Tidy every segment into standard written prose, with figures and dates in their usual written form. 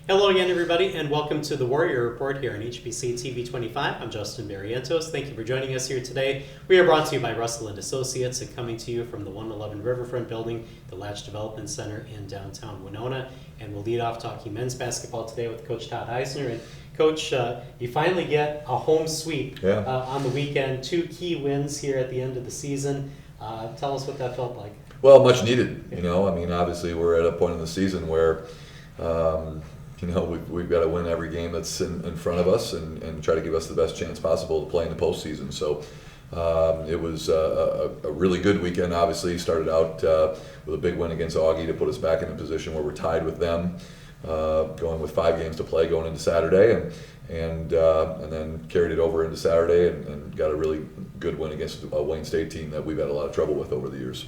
Hello again, everybody, and welcome to the Warrior Report here on HBC TV 25. I'm Justin Barrientos. Thank you for joining us here today. We are brought to you by Russell & Associates and coming to you from the 111 Riverfront Building, the Latch Development Center in downtown Winona. And we'll lead off talking men's basketball today with Coach Todd Eisner. And Coach, you finally get a home sweep on the weekend. 2 key wins here at the end of the season. Tell us what that felt like. Well, much needed. Obviously we're at a point in the season where we've got to win every game that's in front of us and try to give us the best chance possible to play in the postseason. So it was a really good weekend. Obviously, started out with a big win against Augie to put us back in a position where we're tied with them, going with 5 games to play going into Saturday, and then carried it over into Saturday and got a really good win against a Wayne State team that we've had a lot of trouble with over the years.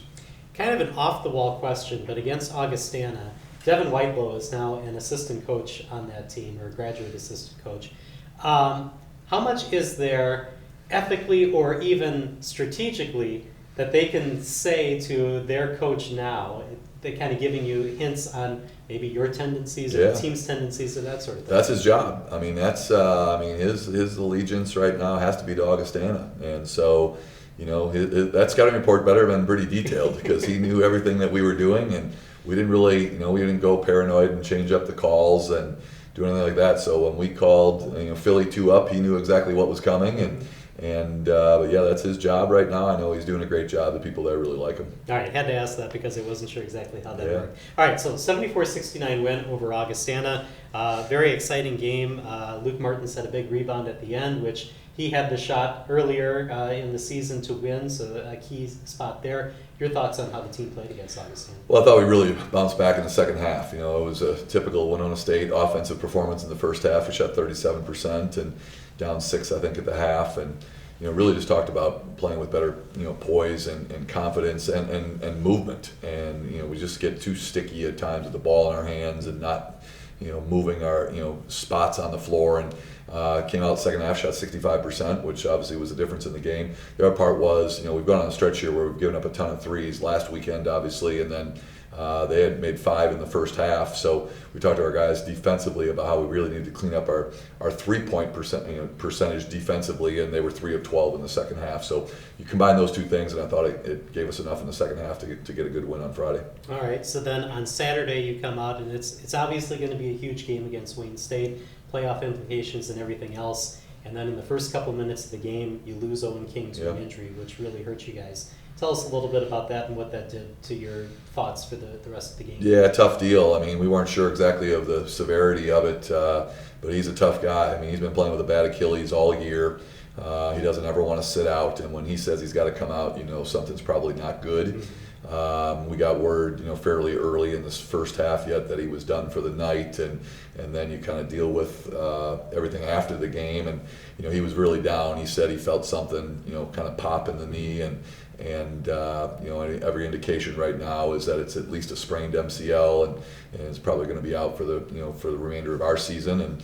Kind of an off-the-wall question, but against Augustana, Devin Whiteblow is now an assistant coach on that team, or graduate assistant coach. How much is there ethically or even strategically that they can say to their coach now? They're kind of giving you hints on maybe your tendencies or the team's tendencies and that sort of thing. That's his job. His allegiance right now has to be to Augustana, and so that scouting report better have been pretty detailed because he knew everything that we were doing, and we didn't really, we didn't go paranoid and change up the calls and do anything like that. So when we called, Philly 2 up, he knew exactly what was coming, but that's his job right now. I know he's doing a great job. The people there really like him. All right, had to ask that because I wasn't sure exactly how that worked. All right, so 74-69 win over Augustana. Very exciting game. Luke Martins had a big rebound at the end, which he had the shot earlier in the season to win, so a key spot there. Your thoughts on how the team played against Augustana? Well, I thought we really bounced back in the second half. It was a typical Winona State offensive performance in the first half. We shot 37% and down 6, I think, at the half, and really just talked about playing with better poise and confidence and movement. And we just get too sticky at times with the ball in our hands and not moving our spots on the floor. And came out second half, shot 65%, which obviously was a difference in the game. The other part was, we've gone on a stretch here where we've given up a ton of threes last weekend, obviously, and then they had made 5 in the first half. So we talked to our guys defensively about how we really need to clean up our 3-point percentage defensively, and they were 3 of 12 in the second half. So you combine those 2 things, and I thought it gave us enough in the second half to get a good win on Friday. All right, so then on Saturday you come out, and it's obviously going to be a huge game against Wayne State, playoff implications and everything else. And then in the first couple minutes of the game, you lose Owen King to an injury, which really hurt you guys. Tell us a little bit about that and what that did to your thoughts for the rest of the game. Yeah, tough deal. We weren't sure exactly of the severity of it, but he's a tough guy. He's been playing with a bad Achilles all year. He doesn't ever want to sit out, and when he says he's got to come out, something's probably not good. We got word, fairly early in this first half yet that he was done for the night, and then you kind of deal with everything after the game, and he was really down. He said he felt something, kind of pop in the knee, and every indication right now is that it's at least a sprained MCL, and it's probably going to be out for the remainder of our season, and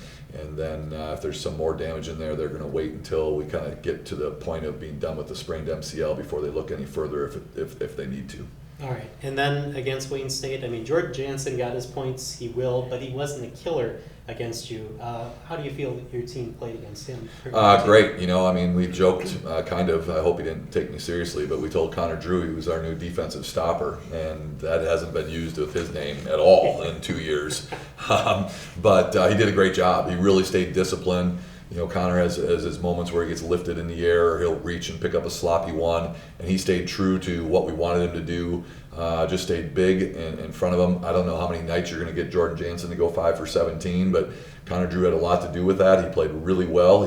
then if there's some more damage in there, they're going to wait until we kind of get to the point of being done with the sprained MCL before they look any further if they need to. All right, and then against Wayne State, Jordan Jansen got his points, he will, but he wasn't a killer against you. How do you feel that your team played against him? Great. We joked kind of, I hope he didn't take me seriously, but we told Connor Drew he was our new defensive stopper, and that hasn't been used with his name at all in 2 years. But he did a great job. He really stayed disciplined. Connor has his moments where he gets lifted in the air, or he'll reach and pick up a sloppy one, and he stayed true to what we wanted him to do. Just stayed big in front of him. I don't know how many nights you're going to get Jordan Jansen to go 5 for 17, but Connor Drew had a lot to do with that. He played really well.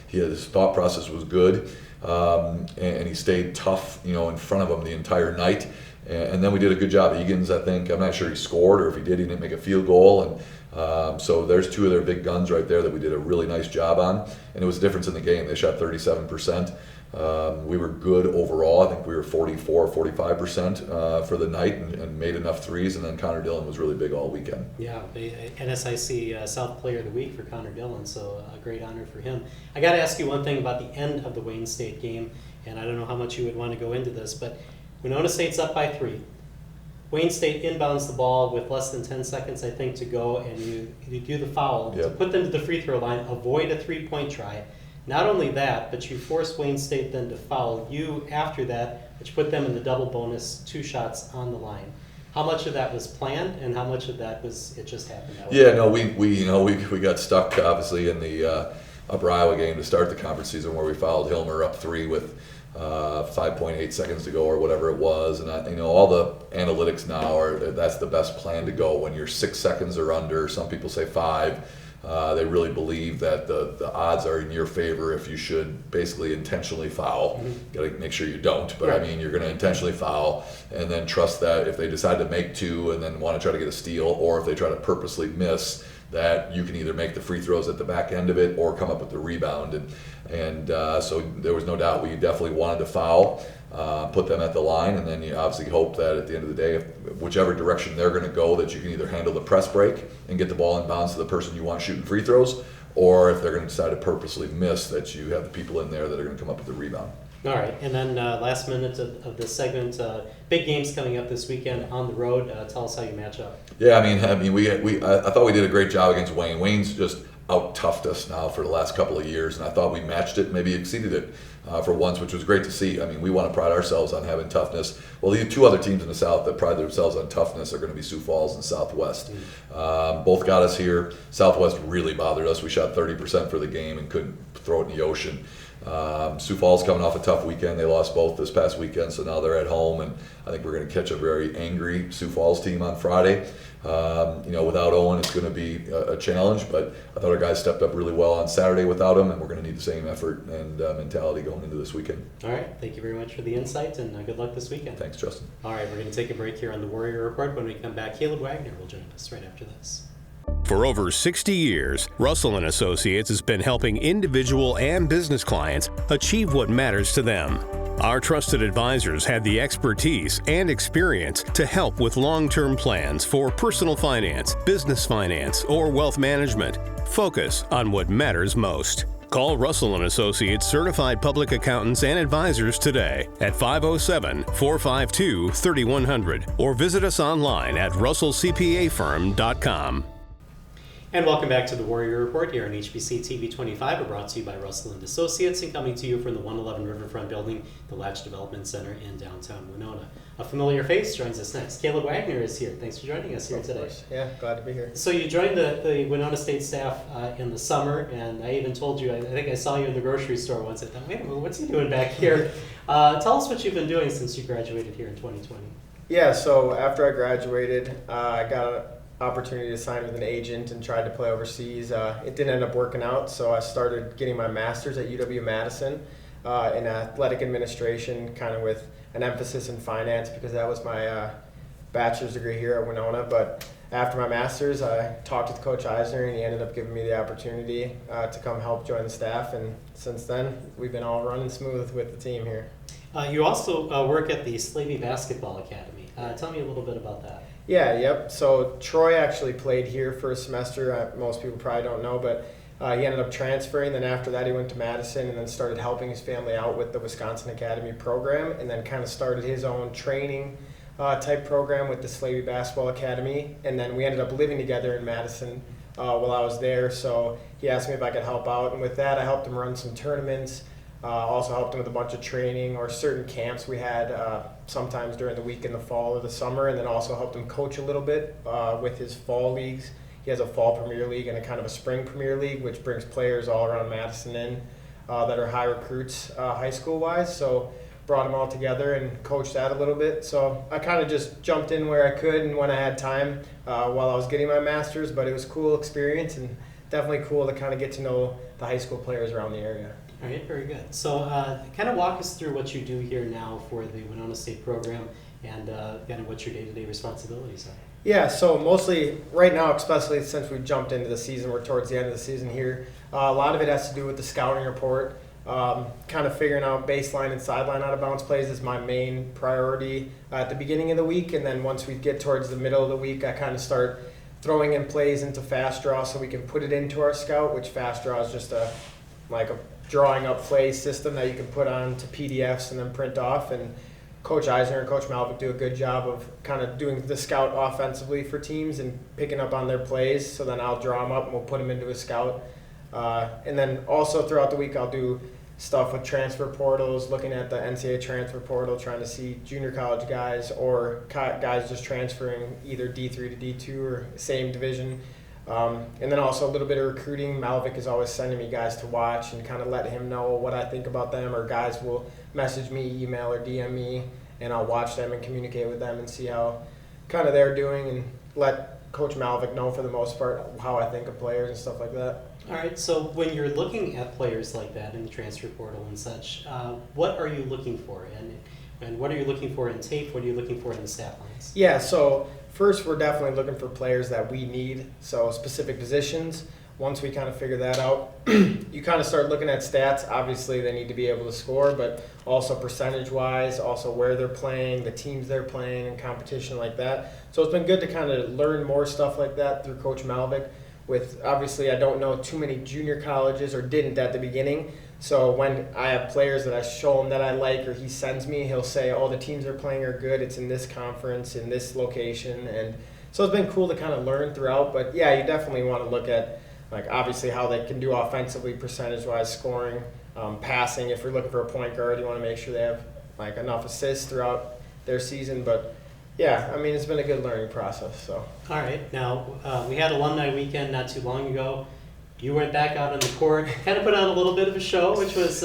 His thought process was good, and he stayed tough, in front of him the entire night. And then we did a good job. Egan's, I think, I'm not sure he scored, or if he did, he didn't make a field goal. And so there's 2 of their big guns right there that we did a really nice job on. And it was a difference in the game. They shot 37%. We were good overall. I think we were 44-45% for the night and made enough threes. And then Connor Dillon was really big all weekend. Yeah, NSIC South Player of the Week for Connor Dillon, so a great honor for him. I got to ask you one thing about the end of the Wayne State game, and I don't know how much you would want to go into this, but Winona State's up by 3. Wayne State inbounds the ball with less than 10 seconds, I think, to go, and you do the foul to put them to the free throw line, avoid a three-point try. Not only that, but you force Wayne State then to foul you after that, which put them in the double bonus, 2 shots on the line. How much of that was planned, and how much of that was it just happened that way? Yeah, no, we got stuck obviously in the Upper Iowa game to start the conference season where we fouled Hilmer up 3 with 5.8 seconds to go or whatever it was, and all the analytics now are that's the best plan to go when you're 6 seconds or under. Some people say 5. They really believe that the odds are in your favor if you should basically intentionally foul. Got to make sure you don't, but I mean, you're going to intentionally foul and then trust that if they decide to make 2 and then want to try to get a steal, or if they try to purposely miss, that you can either make the free throws at the back end of it or come up with the rebound. And so there was no doubt we definitely wanted to foul, put them at the line, and then you obviously hope that at the end of the day, whichever direction they're going to go, that you can either handle the press break and get the ball in bounds to the person you want shooting free throws, or if they're going to decide to purposely miss, that you have the people in there that are going to come up with the rebound. All right, and then last minute of this segment, big games coming up this weekend on the road. Tell us how you match up. Yeah, I thought we did a great job against Wayne. Wayne's just out-toughed us now for the last couple of years, and I thought we matched it, maybe exceeded it for once, which was great to see. I mean, we want to pride ourselves on having toughness. Well, the 2 other teams in the South that pride themselves on toughness are going to be Sioux Falls and Southwest. Both got us here. Southwest really bothered us. We shot 30% for the game and couldn't throw it in the ocean. Sioux Falls coming off a tough weekend. They lost both this past weekend, so now they're at home, and I think we're going to catch a very angry Sioux Falls team on Friday. Without Owen, it's going to be a challenge, but I thought our guys stepped up really well on Saturday without him, and we're going to need the same effort and mentality going into this weekend. All right, thank you very much for the insight, and good luck this weekend. Thanks, Justin. All right, we're going to take a break here on the Warrior Report. When we come back, Caleb Wagner will join us right after this. For over 60 years, Russell & Associates has been helping individual and business clients achieve what matters to them. Our trusted advisors had the expertise and experience to help with long-term plans for personal finance, business finance, or wealth management. Focus on what matters most. Call Russell & Associates certified public accountants and advisors today at 507-452-3100 or visit us online at russellcpafirm.com. And welcome back to the Warrior Report here on HBC TV 25. We're brought to you by Russell & Associates and coming to you from the 111 Riverfront Building, the Latch Development Center in downtown Winona. A familiar face joins us next. Caleb Wagner is here. Thanks for joining us here today. Of course. Yeah, glad to be here. So you joined the Winona State staff in the summer, and I even told you, I think I saw you in the grocery store once. I thought, wait a minute, what's he doing back here? Tell us what you've been doing since you graduated here in 2020. Yeah, so after I graduated, I got an opportunity to sign with an agent and tried to play overseas. It didn't end up working out, so I started getting my master's at UW-Madison in athletic administration, kind of with an emphasis in finance because that was my bachelor's degree here at Winona. But after my master's, I talked with Coach Eisner, and he ended up giving me the opportunity to come help join the staff. And since then, we've been all running smooth with the team here. You also work at the Slavey Basketball Academy. Tell me a little bit about that. Yeah, yep. So Troy actually played here for a semester. Most people probably don't know, but he ended up transferring. Then after that, he went to Madison and then started helping his family out with the Wisconsin Academy program, and then kind of started his own training type program with the Slavey Basketball Academy. And then we ended up living together in Madison while I was there. So he asked me if I could help out, and with that, I helped him run some tournaments. Also helped him with a bunch of training or certain camps we had sometimes during the week in the fall or the summer, and then also helped him coach a little bit with his fall leagues. He has a fall Premier League and a kind of a spring Premier League, which brings players all around Madison in that are high recruits high school-wise. So brought them all together and coached that a little bit. So I kind of just jumped in where I could and when I had time while I was getting my master's, but it was a cool experience and definitely cool to kind of get to know the high school players around the area. All right, very good. So kind of walk us through what you do here now for the Winona State program and kind of what your day-to-day responsibilities are. Yeah, so mostly right now, especially since we've jumped into the season, we're towards the end of the season here, a lot of it has to do with the scouting report. Kind of figuring out baseline and sideline out of bounds plays is my main priority at the beginning of the week, and then once we get towards the middle of the week, I kind of start throwing in plays into fast draw so we can put it into our scout, which fast draw is just a drawing up play system that you can put on to PDFs and then print off. And Coach Eisner and Coach Malvick do a good job of kind of doing the scout offensively for teams and picking up on their plays. So then I'll draw them up and we'll put them into a scout. And then also throughout the week I'll do stuff with transfer portals, looking at the NCAA transfer portal, trying to see junior college guys or guys just transferring either D3 to D2 or same division. And then also a little bit of recruiting. Malvick is always sending me guys to watch and kind of let him know what I think about them, or guys will message me, email or DM me, and I'll watch them and communicate with them and see how kind of they're doing and let Coach Malvick know for the most part how I think of players and stuff like that. All right, so when you're looking at players like that in the transfer portal and such, what are you looking for? And what are you looking for in tape? What are you looking for in the stat lines? Yeah, so first we're definitely looking for players that we need, so specific positions. Once we kind of figure that out, you kind of start looking at stats. Obviously, they need to be able to score, but also percentage-wise, also where they're playing, the teams they're playing, and competition like that. So it's been good to kind of learn more stuff like that through Coach Malvick. With obviously, I don't know too many junior colleges, or didn't at the beginning. So when I have players that I show him that I like, or he sends me, he'll say, "Oh, the teams they're playing are good. It's in this conference, in this location," and so it's been cool to kind of learn throughout. But yeah, you definitely want to look at, like, obviously how they can do offensively, percentage-wise, scoring, passing. If you're looking for a point guard, you want to make sure they have like enough assists throughout their season. But yeah, I mean, it's been a good learning process. So. All right. Now, we had alumni weekend not too long ago. You went back out on the court, kind of put on a little bit of a show, which was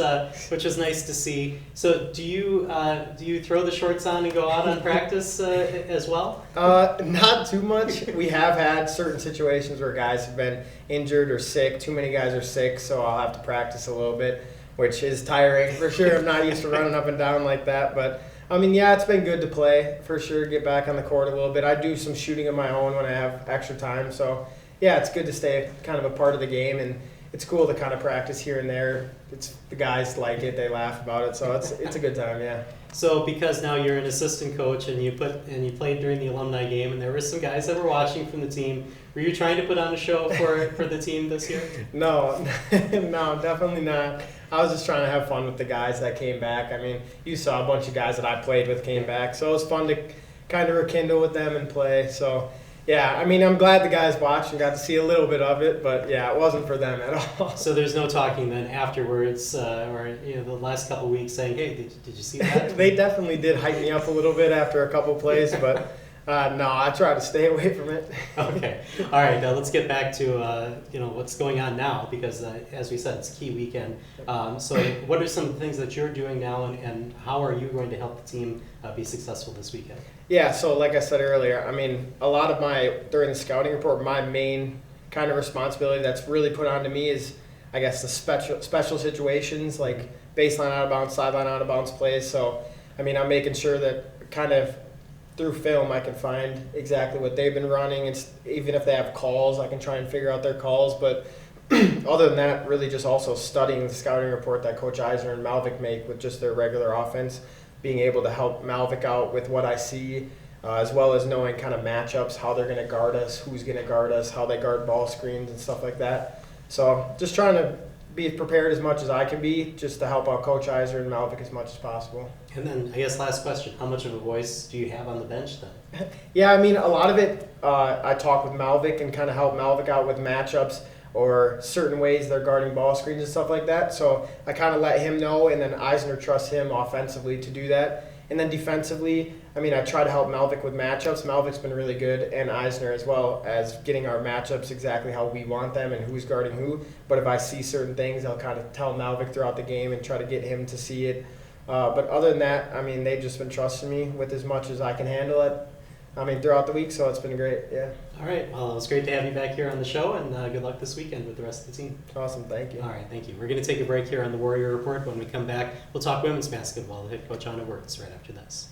nice to see. So, do you throw the shorts on and go out on practice as well? Not too much. We have had certain situations where guys have been injured or sick. Too many guys are sick, so I'll have to practice a little bit, which is tiring for sure. I'm not used to running up and down like that, but I mean, yeah, it's been good to play for sure. Get back on the court a little bit. I do some shooting of my own when I have extra time, so. Yeah, it's good to stay kind of a part of the game, and it's cool to kind of practice here and there. The guys like it, they laugh about it, so it's a good time, yeah. So because now you're an assistant coach and you played during the alumni game, and there were some guys that were watching from the team, were you trying to put on a show for the team this year? No, no, definitely not. I was just trying to have fun with the guys that came back. I mean, you saw a bunch of guys that I played with came back, so it was fun to kind of rekindle with them and play, so. Yeah, I mean, I'm glad the guys watched and got to see a little bit of it, but yeah, it wasn't for them at all. So there's no talking then afterwards, or the last couple of weeks saying, "Hey, did you see that?" They definitely did hype me up a little bit after a couple plays, but no, I try to stay away from it. Okay, all right. Now let's get back to what's going on now, because as we said, it's a key weekend. So what are some of the things that you're doing now, and how are you going to help the team be successful this weekend? Yeah, so like I said earlier, I mean, a lot of during the scouting report, my main kind of responsibility that's really put onto me is, I guess, the special situations, like baseline out of bounds, sideline out of bounds plays. So, I mean, I'm making sure that kind of through film I can find exactly what they've been running. It's, even if they have calls, I can try and figure out their calls. But other than that, really just also studying the scouting report that Coach Eisner and Malvick make with just their regular offense, being able to help Malvick out with what I see, as well as knowing kind of matchups, how they're going to guard us, who's going to guard us, how they guard ball screens and stuff like that. So just trying to be prepared as much as I can be, just to help out Coach Eisner and Malvick as much as possible. And then I guess last question, how much of a voice do you have on the bench then? Yeah, I mean, a lot of it, I talk with Malvick and kind of help Malvick out with matchups or certain ways they're guarding ball screens and stuff like that. So I kind of let him know, and then Eisner trusts him offensively to do that. And then defensively, I mean, I try to help Malvick with matchups. Malvick's been really good, and Eisner as well, as getting our matchups exactly how we want them and who's guarding who. But if I see certain things, I'll kind of tell Malvick throughout the game and try to get him to see it. But other than that, I mean, they've just been trusting me with as much as I can handle it. I mean, throughout the week, so it's been great, yeah. All right, well, it was great to have you back here on the show, and good luck this weekend with the rest of the team. Awesome, thank you. All right, thank you. We're going to take a break here on the Warrior Report. When we come back, we'll talk women's basketball with head coach Ana Wurtz right after this.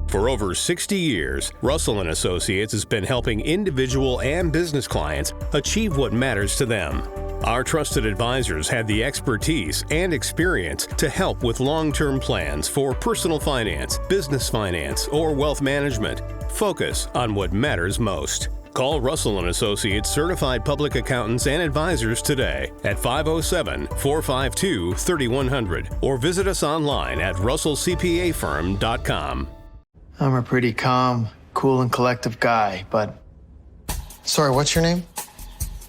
For over 60 years, Russell & Associates has been helping individual and business clients achieve what matters to them. Our trusted advisors have the expertise and experience to help with long-term plans for personal finance, business finance, or wealth management. Focus on what matters most. Call Russell & Associates certified public accountants and advisors today at 507-452-3100 or visit us online at russellcpafirm.com. I'm a pretty calm, cool, and collective guy, but... Sorry, what's your name?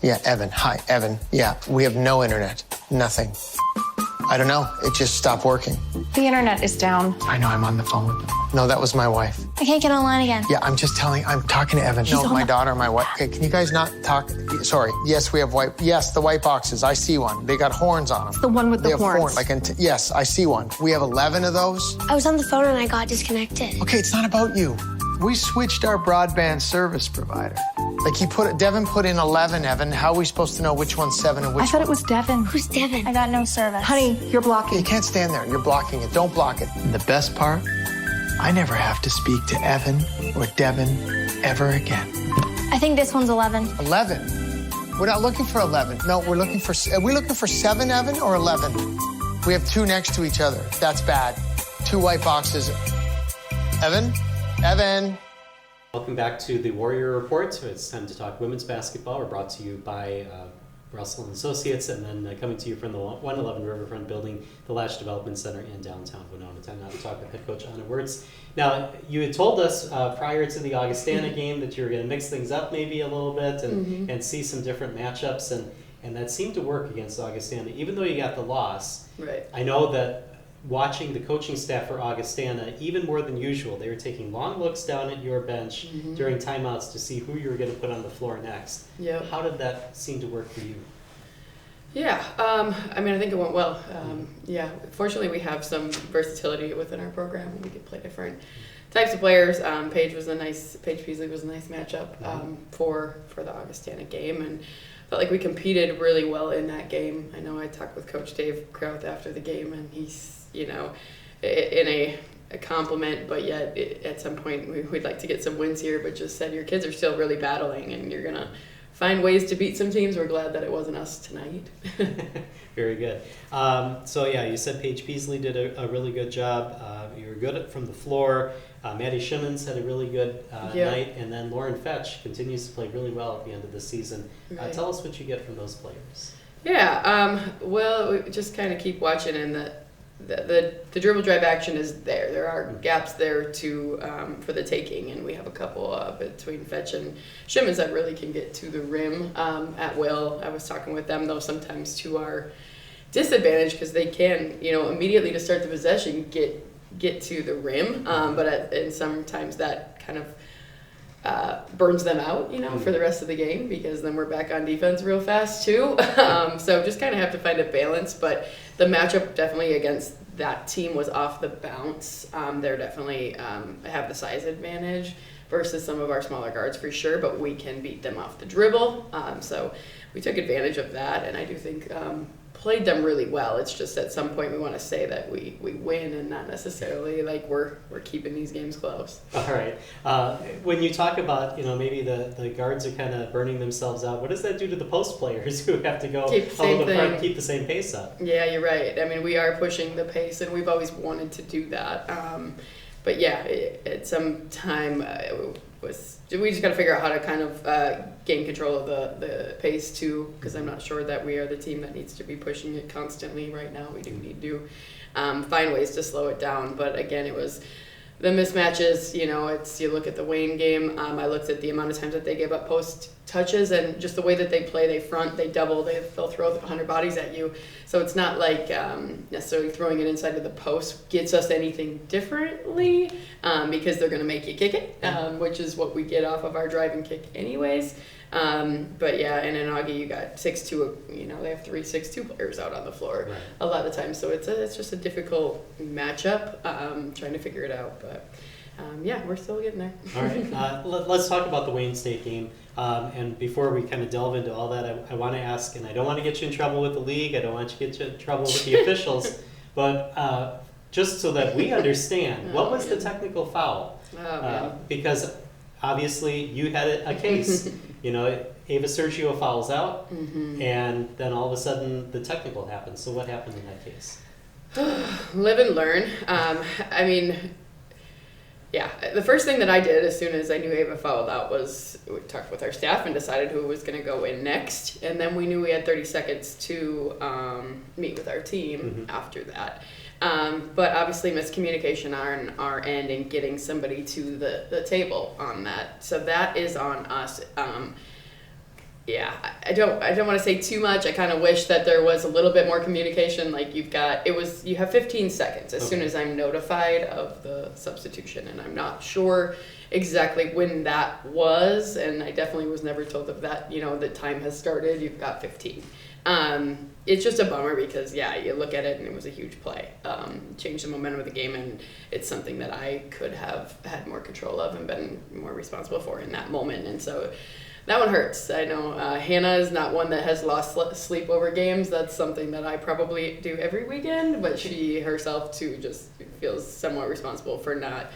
Yeah, Evan. Hi, Evan. Yeah, we have no internet. Nothing. I don't know. It just stopped working. The internet is down. I know, I'm on the phone with them. No, that was my wife. I can't get online again. Yeah, I'm talking to Evan. No, my daughter, my wife. Okay, can you guys not talk? Sorry. Yes, we have the white boxes. I see one. They got horns on them. The one with the horns. Yes, I see one. We have 11 of those. I was on the phone and I got disconnected. Okay, it's not about you. We switched our broadband service provider. Devin put in 11, Evan. How are we supposed to know which one's 7 and which I thought it was Devin. Who's Devin? I got no service. Honey, you're blocking. You can't stand there. You're blocking it. Don't block it. And the best part, I never have to speak to Evan or Devin ever again. I think this one's 11. 11? We're not looking for 11. No, are we looking for 7, Evan, or 11? We have 2 next to each other. That's bad. 2 white boxes. Evan? Welcome back to the Warrior Report. It's time to talk women's basketball. We're brought to you by Russell & Associates, and then coming to you from the 111 Riverfront Building, the Latch Development Center in downtown Winona. Time now to talk with head coach Ana Wurtz. Now, you had told us prior to the Augustana game that you were going to mix things up maybe a little bit and see some different matchups, and that seemed to work against Augustana, even though you got the loss. Right. I know that watching the coaching staff for Augustana, even more than usual, they were taking long looks down at your bench during timeouts to see who you were going to put on the floor next. Yeah. How did that seem to work for you? Yeah, I think it went well. Yeah, fortunately we have some versatility within our program. We could play different types of players. Paige Peasley was a nice matchup for the Augustana game, and felt like we competed really well in that game. I know I talked with Coach Dave Krauth after the game, and he's, in a compliment, but yet at some point we'd like to get some wins here, but just said your kids are still really battling and you're going to find ways to beat some teams. We're glad that it wasn't us tonight. Very good. You said Paige Peasley did a really good job. You were good from the floor. Maddie Shimmons had a really good night, and then Lauren Fetch continues to play really well at the end of the season. Right. Tell us what you get from those players. Yeah, we just kind of keep watching, and the dribble drive action is there. There are gaps there for the taking, and we have a couple between Fetch and Shimmons that really can get to the rim at will. I was talking with them, though, sometimes to our disadvantage, because they can, immediately to start the possession get to the rim, and sometimes that kind of burns them out, for the rest of the game, because then we're back on defense real fast too. So just kind of have to find a balance, but the matchup definitely against that team was off the bounce. They're definitely have the size advantage versus some of our smaller guards for sure, but we can beat them off the dribble. So we took advantage of that, and I do think played them really well. It's just at some point we want to say that we win and not necessarily like we're keeping these games close. All right. When you talk about, maybe the guards are kind of burning themselves out, what does that do to the post players who have to go keep keep the same pace up? Yeah, you're right. I mean, we are pushing the pace, and we've always wanted to do that. But yeah, at some time we just got to figure out how to kind of gain control of the pace too, because I'm not sure that we are the team that needs to be pushing it constantly right now. We do need to find ways to slow it down. But again, it was the mismatches. You look at the Wayne game. I looked at the amount of times that they gave up post touches, and just the way that they play. They front, they double, they'll throw 100 bodies at you. So it's not like necessarily throwing it inside of the post gets us anything differently, because they're going to make you kick it, which is what we get off of our drive and kick anyways. But yeah, and in Augie you got 6'2", they have 3 6'2" players out on the floor a lot of the time. So it's just a difficult matchup, trying to figure it out. But we're still getting there. All right, let's talk about the Wayne State game. And before we kind of delve into all that, I want to ask, and I don't want to get you in trouble with the league, I don't want you to get you in trouble with the officials, but just so that we understand, what was the technical foul? Because obviously you had a case. Ava Sergio fouls out, and then all of a sudden the technical happens. So what happened in that case? Live and learn. Yeah, the first thing that I did as soon as I knew Ava fouled out was we talked with our staff and decided who was going to go in next. And then we knew we had 30 seconds to meet with our team after that. But obviously miscommunication on our end and getting somebody to the table on that. So that is on us. Yeah, I don't want to say too much. I kind of wish that there was a little bit more communication. Like you have 15 seconds as soon as I'm notified of the substitution, and I'm not sure exactly when that was, and I definitely was never told of that. The time has started. You've got 15. It's just a bummer because you look at it and it was a huge play. Changed the momentum of the game, and it's something that I could have had more control of and been more responsible for in that moment, and so. That one hurts. I know Hannah is not one that has lost sleep over games. That's something that I probably do every weekend, but she herself too just feels somewhat responsible for not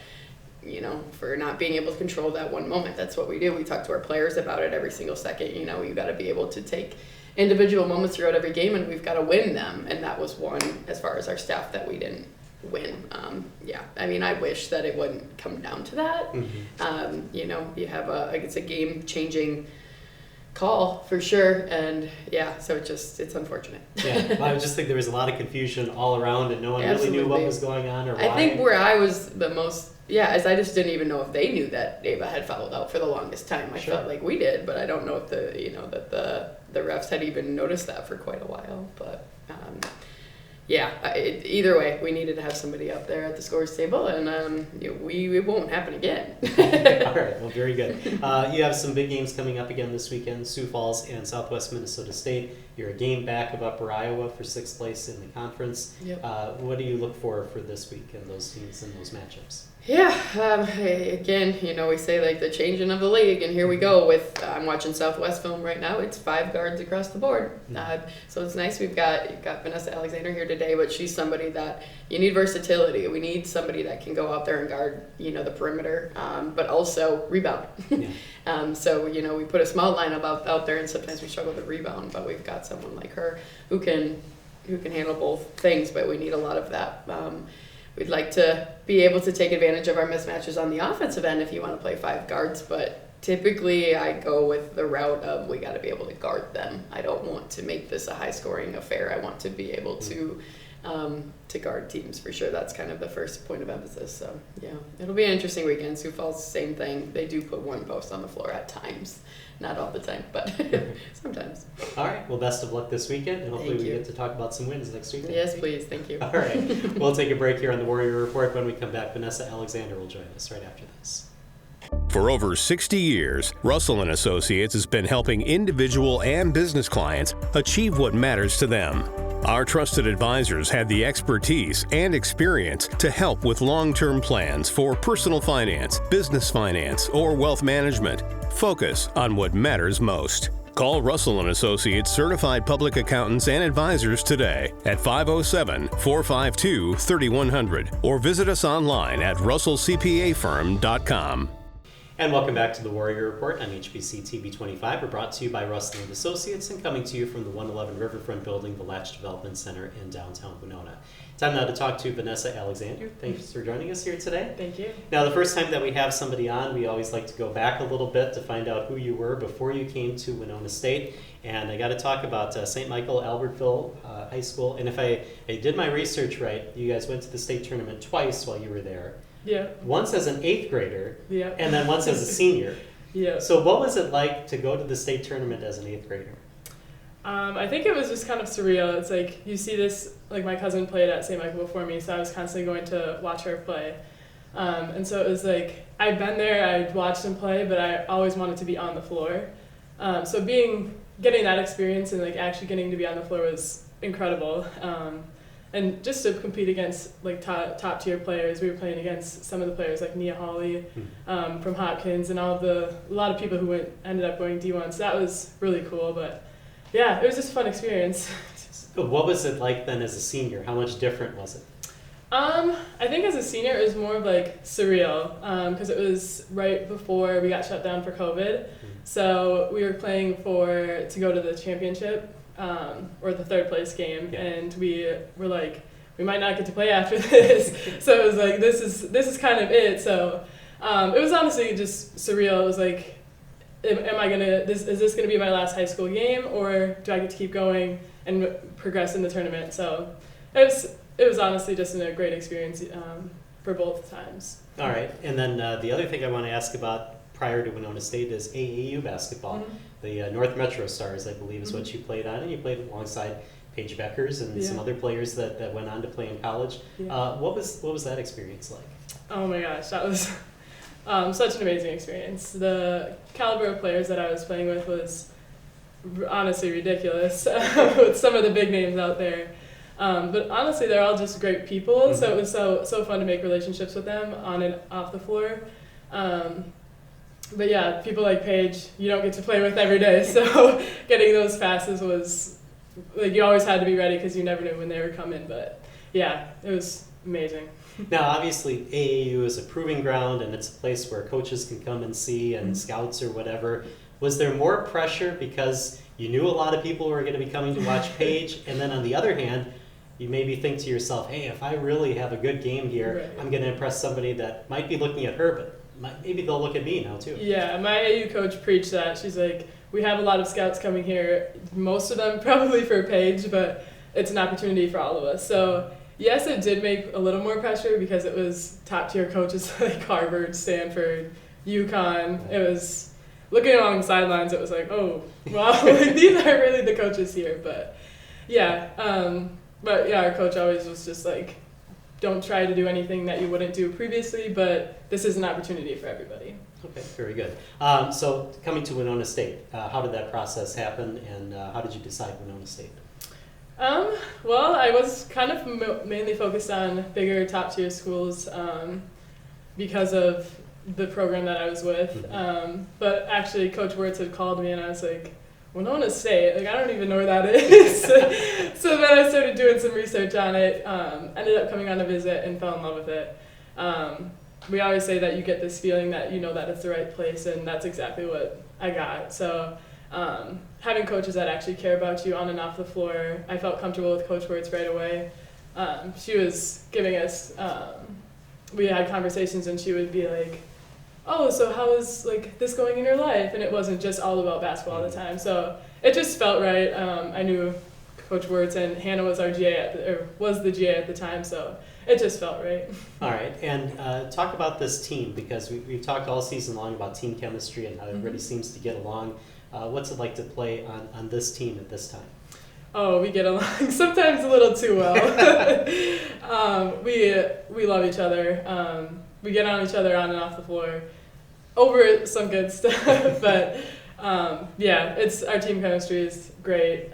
being able to control that one moment. That's what we do. We talk to our players about it every single second. You've got to be able to take individual moments throughout every game, and we've got to win them. And that was one as far as our staff that we didn't win. I wish that it wouldn't come down to that. You have it's a game-changing call for sure, and so it's unfortunate. Well, I just think there was a lot of confusion all around, and no one really knew what was going on or why. I think where I was the most, as I just didn't even know if they knew that Ava had fouled out for the longest time. I felt like we did, but I don't know if that the refs had even noticed that for quite a while, but. Either way, we needed to have somebody up there at the scores table, and it won't happen again. All right, well, very good. You have some big games coming up again this weekend, Sioux Falls and Southwest Minnesota State. You're a game back of Upper Iowa for 6th place in the conference. Yep. What do you look for this week in those teams and those matchups? Again, we say like the changing of the league, and here we go with, I'm watching Southwest film right now, it's 5 guards across the board. So it's nice you've got Vanessa Alexander here today, but she's somebody that you need versatility. We need somebody that can go out there and guard, the perimeter, but also rebound. So, we put a small lineup out there, and sometimes we struggle to rebound, but we've got someone like her who can handle both things, but we need a lot of that. We'd like to be able to take advantage of our mismatches on the offensive end if you want to play 5 guards, but typically I go with the route of we got to be able to guard them. I don't want to make this a high-scoring affair. I want to be able to guard teams for sure. That's kind of the first point of emphasis. So, it'll be an interesting weekend. Sioux Falls, same thing. They do put one post on the floor at times. Not all the time, but sometimes. All right. Well, best of luck this weekend, and hopefully we get to talk about some wins next weekend. Yes, please. Thank you. All right. We'll take a break here on the Warrior Report. When we come back, Vanessa Alexander will join us right after this. For over 60 years, Russell & Associates has been helping individual and business clients achieve what matters to them. Our trusted advisors have the expertise and experience to help with long-term plans for personal finance, business finance, or wealth management. Focus on what matters most. Call Russell & Associates Certified Public Accountants and Advisors today at 507-452-3100 or visit us online at russellcpafirm.com. And welcome back to the Warrior Report on HBC TV 25. We're brought to you by Russell & Associates and coming to you from the 111 Riverfront Building, the Latch Development Center in downtown Winona. Time now to talk to Vanessa Alexander. Thanks for joining us here today. Thank you. Now, the first time that we have somebody on, we always like to go back a little bit to find out who you were before you came to Winona State. And I got to talk about St. Michael Albertville High School. And if I did my research right, you guys went to the state tournament twice while you were there. Yeah. Once as an 8th grader, yeah, and then once as a senior. Yeah. So what was it like to go to the state tournament as an 8th grader? I think it was just kind of surreal. It's like you see this, like my cousin played at St. Michael before me, so I was constantly going to watch her play. And so it was like, I'd been there, I'd watched him play, but I always wanted to be on the floor. So getting that experience and like actually getting to be on the floor was incredible. And just to compete against like top tier players, we were playing against some of the players like Nia Hawley from Hopkins and a lot of people who ended up going D1. So that was really cool. But yeah, it was just a fun experience. What was it like then as a senior? How much different was it? I think as a senior it was more of like surreal because it was right before we got shut down for COVID. So we were playing to go to the championship. Or the 3rd place game, and we were like, we might not get to play after this. So it was like, this is kind of it. So it was honestly just surreal. It was like, is this gonna be my last high school game, or do I get to keep going and progress in the tournament? So it was honestly just a great experience for both times. All right, and then the other thing I want to ask about prior to Winona State is AAU basketball. Mm-hmm. The North Metro Stars, I believe, is what you played on, and you played alongside Paige Beckers and some other players that went on to play in college. Yeah. What was that experience like? Oh my gosh, that was such an amazing experience. The caliber of players that I was playing with was honestly ridiculous with some of the big names out there. But honestly, they're all just great people, mm-hmm. So it was so fun to make relationships with them on and off the floor. But yeah, people like Paige, you don't get to play with every day, so getting those passes was, like, you always had to be ready because you never knew when they were coming. But yeah, it was amazing. Now, obviously, AAU is a proving ground, and it's a place where coaches can come and see, and scouts or whatever. Was there more pressure because you knew a lot of people were going to be coming to watch Paige, and then on the other hand, you maybe think to yourself, hey, if I really have a good game here, right, I'm going to impress somebody that might be looking at her, but maybe they'll look at me now too. Yeah, my AAU coach preached that. She's like, we have a lot of scouts coming here, most of them probably for Paige, but it's an opportunity for all of us. So yes, it did make a little more pressure because it was top tier coaches like Harvard, Stanford, UConn. It was, looking along the sidelines, it was like, oh, wow, like, these are really the coaches here. But yeah, our coach always was just like, don't try to do anything that you wouldn't do previously, but this is an opportunity for everybody. Okay, very good. So coming to Winona State, how did that process happen, and how did you decide Winona State? Well, I was kind of mainly focused on bigger top tier schools because of the program that I was with. Mm-hmm. But actually, Coach Wurtz had called me, and I was like, Winona State, like, I don't even know where that is. So then I started doing some research on it, ended up coming on a visit and fell in love with it. We always say that you get this feeling that you know that it's the right place, and that's exactly what I got. So having coaches that actually care about you on and off the floor, I felt comfortable with Coach Wurtz right away. She was giving us, we had conversations, and she would be like, oh, so how is like this going in your life? And it wasn't just all about basketball all the time. So it just felt right. I knew Coach Wurtz, and Hannah was our GA was the GA at the time, so it just felt right. All right, and talk about this team, because we've talked all season long about team chemistry and how everybody seems to get along. What's it like to play on this team at this time? Oh, we get along sometimes a little too well. We love each other. We get on each other on and off the floor over some good stuff, but yeah, our team chemistry is great.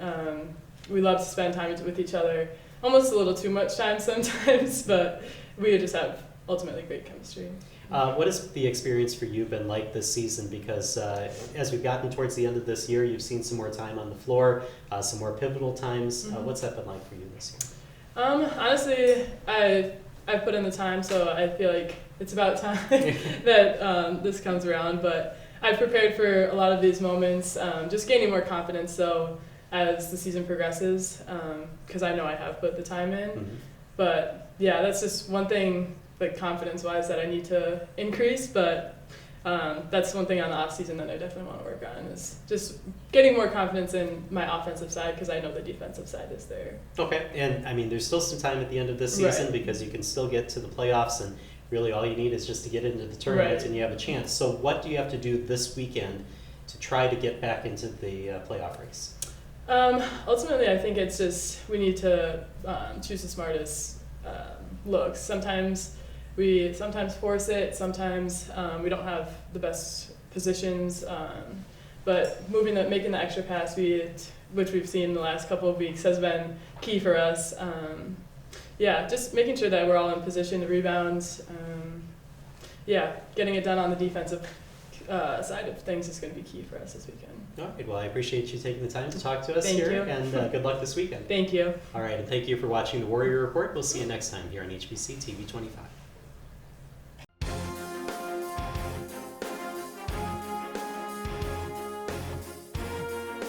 We love to spend time with each other, almost a little too much time sometimes, but we just have ultimately great chemistry. What has the experience for you been like this season? Because as we've gotten towards the end of this year, you've seen some more time on the floor, some more pivotal times. What's that been like for you this year? Honestly, I've put in the time, so I feel like it's about time that this comes around. But I've prepared for a lot of these moments, just gaining more confidence. So as the season progresses, because I know I have put the time in. But yeah, that's just one thing, like confidence-wise, that I need to increase. But that's one thing on the off season that I definitely want to work on, is just getting more confidence in my offensive side, because I know the defensive side is there. Okay, and I mean, there's still some time at the end of this season, because you can still get to the playoffs, and really all you need is just to get into the tournament, and you have a chance. So what do you have to do this weekend to try to get back into the playoff race? Ultimately, I think it's just we need to choose the smartest looks. Sometimes we force it. Sometimes we don't have the best positions. But making the extra pass, which we've seen the last couple of weeks, has been key for us. Just making sure that we're all in position to rebound. Getting it done on the defensive side of things is going to be key for us this weekend. All right, well, I appreciate you taking the time to talk to us Thank here, you. And good luck this weekend. Thank you. All right, and thank you for watching the Warrior Report. We'll see you next time here on HBC TV 25.